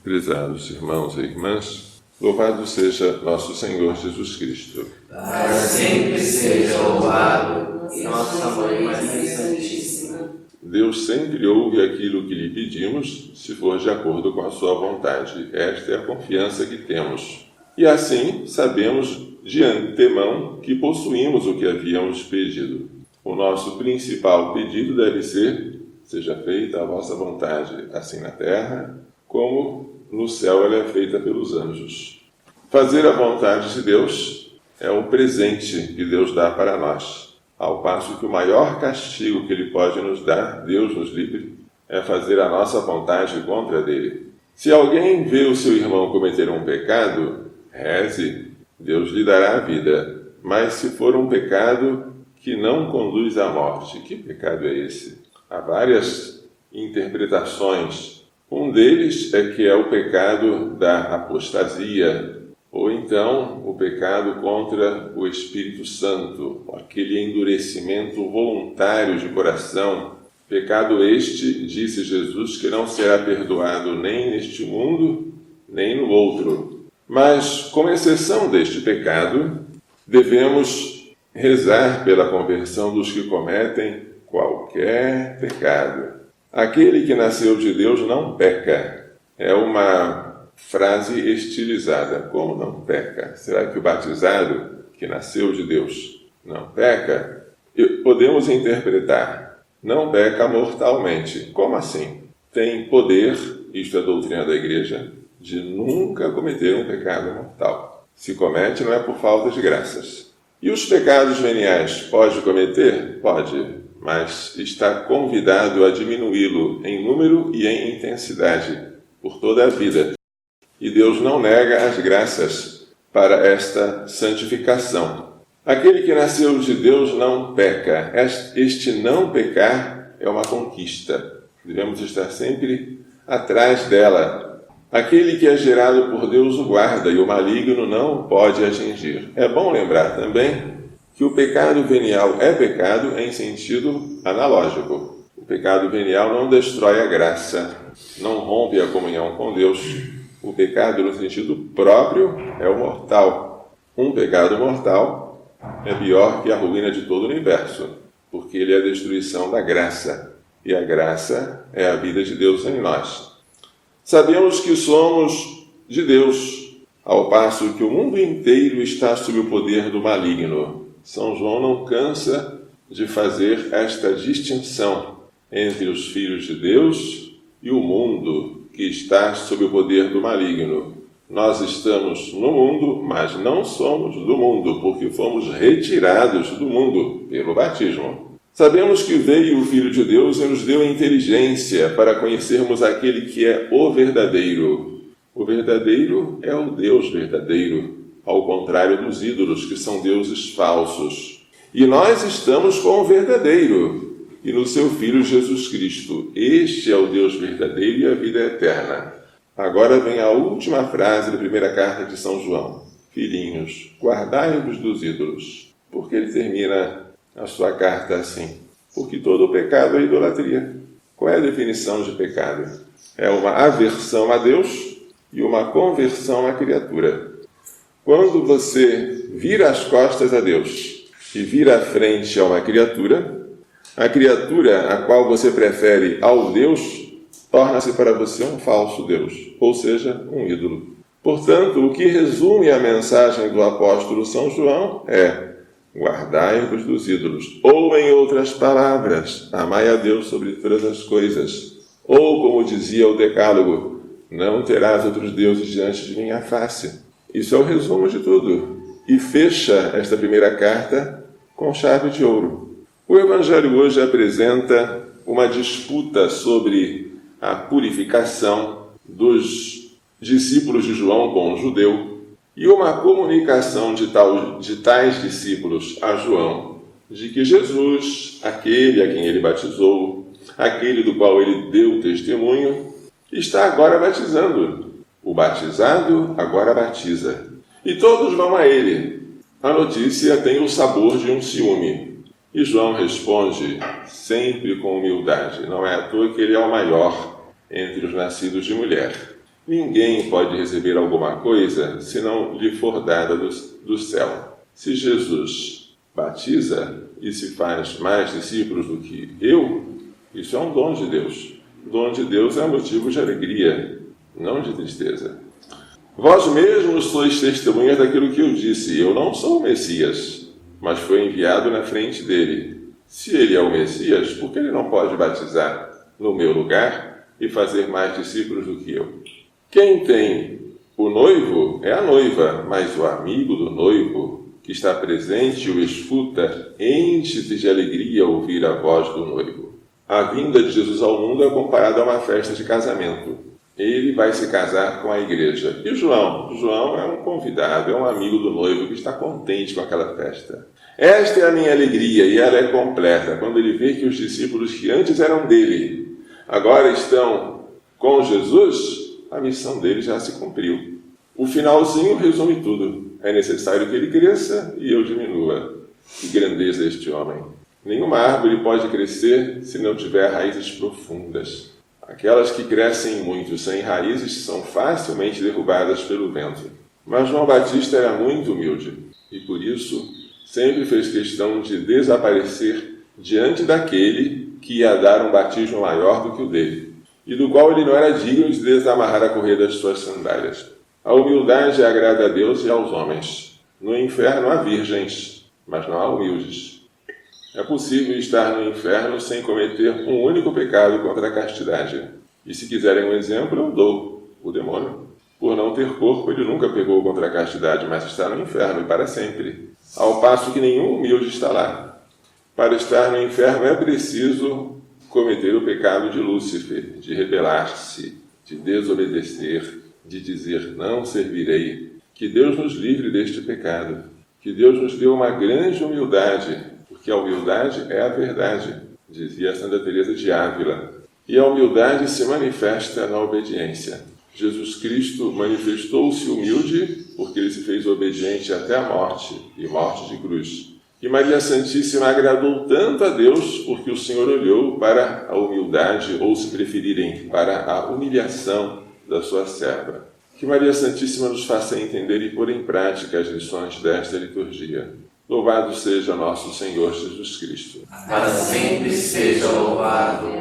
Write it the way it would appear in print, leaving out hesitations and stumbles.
Prezados irmãos e irmãs, louvado seja nosso Senhor Jesus Cristo. Para sempre seja louvado, e Nossa Mãe Maria Santíssima. Deus sempre ouve aquilo que lhe pedimos, se for de acordo com a sua vontade. Esta é a confiança que temos. E assim sabemos de antemão que possuímos o que havíamos pedido. O nosso principal pedido deve ser: seja feita a vossa vontade, assim na terra, como no céu ela é feita pelos anjos. Fazer a vontade de Deus é um presente que Deus dá para nós, ao passo que o maior castigo que Ele pode nos dar, Deus nos livre, é fazer a nossa vontade contra a dele. Se alguém vê o seu irmão cometer um pecado, reze, Deus lhe dará a vida. Mas se for um pecado que não conduz à morte, que pecado é esse? Há várias interpretações. Um deles é que é o pecado da apostasia, ou então o pecado contra o Espírito Santo, aquele endurecimento voluntário de coração. Pecado este, disse Jesus, que não será perdoado nem neste mundo, nem no outro. Mas, com exceção deste pecado, devemos rezar pela conversão dos que cometem qualquer pecado. Aquele que nasceu de Deus não peca. É uma frase estilizada. Como não peca? Será que o batizado que nasceu de Deus não peca? Podemos interpretar: não peca mortalmente. Como assim? Tem poder, isto é a doutrina da Igreja, de nunca cometer um pecado mortal. Se comete, não é por falta de graças. E os pecados veniais, pode cometer? Pode. Mas está convidado a diminuí-lo em número e em intensidade por toda a vida. E Deus não nega as graças para esta santificação. Aquele que nasceu de Deus não peca. Este não pecar é uma conquista. Devemos estar sempre atrás dela. Aquele que é gerado por Deus o guarda e o maligno não o pode atingir. É bom lembrar também que o pecado venial é pecado em sentido analógico. O pecado venial não destrói a graça, não rompe a comunhão com Deus. O pecado no sentido próprio é o mortal. Um pecado mortal é pior que a ruína de todo o universo, porque ele é a destruição da graça, e a graça é a vida de Deus em nós. Sabemos que somos de Deus, ao passo que o mundo inteiro está sob o poder do maligno. São João não cansa de fazer esta distinção entre os filhos de Deus e o mundo que está sob o poder do maligno. Nós estamos no mundo, mas não somos do mundo, porque fomos retirados do mundo pelo batismo. Sabemos que veio o Filho de Deus e nos deu a inteligência para conhecermos aquele que é o verdadeiro. O verdadeiro é o Deus verdadeiro, ao contrário dos ídolos, que são deuses falsos. E nós estamos com o verdadeiro, e no seu Filho Jesus Cristo. Este é o Deus verdadeiro e a vida eterna. Agora vem a última frase da primeira carta de São João. Filhinhos, guardai-vos dos ídolos. Porque ele termina a sua carta assim: porque todo o pecado é idolatria. Qual é a definição de pecado? É uma aversão a Deus e uma conversão à criatura. Quando você vira as costas a Deus e vira a frente a uma criatura, a criatura a qual você prefere ao Deus torna-se para você um falso Deus, ou seja, um ídolo. Portanto, o que resume a mensagem do apóstolo São João é: guardai-vos dos ídolos. Ou, em outras palavras, amai a Deus sobre todas as coisas. Ou, como dizia o Decálogo, não terás outros deuses diante de minha face. Isso é o resumo de tudo. E fecha esta primeira carta com chave de ouro. O Evangelho hoje apresenta uma disputa sobre a purificação dos discípulos de João com o judeu e uma comunicação de tais discípulos a João de que Jesus, aquele a quem ele batizou, aquele do qual ele deu testemunho, está agora batizando. O batizado agora batiza. E todos vão a ele. A notícia tem o sabor de um ciúme. E João responde sempre com humildade. Não é à toa que ele é o maior entre os nascidos de mulher. Ninguém pode receber alguma coisa se não lhe for dada do céu. Se Jesus batiza e se faz mais discípulos do que eu, isso é um dom de Deus. O dom de Deus é motivo de alegria, não de tristeza. Vós mesmos sois testemunhas daquilo que eu disse. Eu não sou o Messias, mas fui enviado na frente dele. Se ele é o Messias, por que ele não pode batizar no meu lugar e fazer mais discípulos do que eu? Quem tem o noivo é a noiva, mas o amigo do noivo, que está presente e o escuta, enche-se de alegria ao ouvir a voz do noivo. A vinda de Jesus ao mundo é comparada a uma festa de casamento. Ele vai se casar com a igreja. E João? João é um convidado, é um amigo do noivo que está contente com aquela festa. Esta é a minha alegria, e ela é completa, quando ele vê que os discípulos que antes eram dele, agora estão com Jesus. A missão dele já se cumpriu. O finalzinho resume tudo. É necessário que ele cresça e eu diminua. Que grandeza este homem! Nenhuma árvore pode crescer se não tiver raízes profundas. Aquelas que crescem muito sem raízes são facilmente derrubadas pelo vento. Mas João Batista era muito humilde e, por isso, sempre fez questão de desaparecer diante daquele que ia dar um batismo maior do que o dele, e do qual ele não era digno de desamarrar a correia das suas sandálias. A humildade agrada a Deus e aos homens. No inferno há virgens, mas não há humildes. É possível estar no inferno sem cometer um único pecado contra a castidade. E se quiserem um exemplo, eu dou: o demônio. Por não ter corpo, ele nunca pecou contra a castidade, mas está no inferno e para sempre. Ao passo que nenhum humilde está lá. Para estar no inferno é preciso cometer o pecado de Lúcifer, de rebelar-se, de desobedecer, de dizer não servirei. Que Deus nos livre deste pecado. Que Deus nos dê uma grande humildade, porque a humildade é a verdade, dizia Santa Teresa de Ávila. E a humildade se manifesta na obediência. Jesus Cristo manifestou-se humilde porque ele se fez obediente até a morte, e morte de cruz. E Maria Santíssima agradou tanto a Deus porque o Senhor olhou para a humildade, ou se preferirem, para a humilhação da sua serva. Que Maria Santíssima nos faça entender e pôr em prática as lições desta liturgia. Louvado seja nosso Senhor Jesus Cristo. Para sempre seja louvado.